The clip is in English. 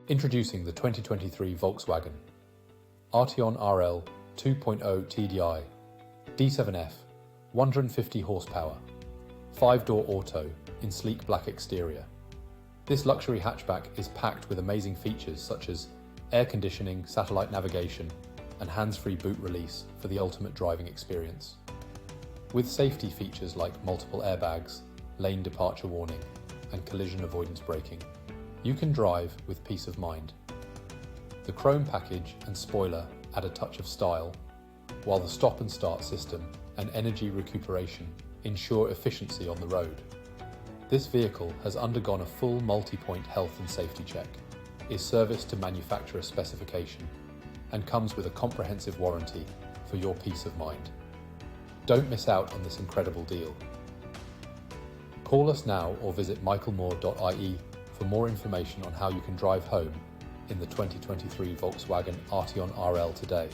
Introducing the 2023 Volkswagen Arteon RL 2.0tdi D7F, 150 horsepower, 5-door auto in sleek black exterior. This luxury hatchback is packed with amazing features such as air conditioning, satellite navigation, and hands-free boot release for the ultimate driving experience. With safety features like multiple airbags, lane departure warning, and collision avoidance braking, you can drive with peace of mind. The chrome package and spoiler add a touch of style, while the stop and start system and energy recuperation ensure efficiency on the road. This vehicle has undergone a full multi-point health and safety check, is serviced to manufacturer specification, and comes with a comprehensive warranty for your peace of mind. Don't miss out on this incredible deal. Call us now or visit michaelmoore.ie for more information on how you can drive home in the 2023 Volkswagen Arteon RL today.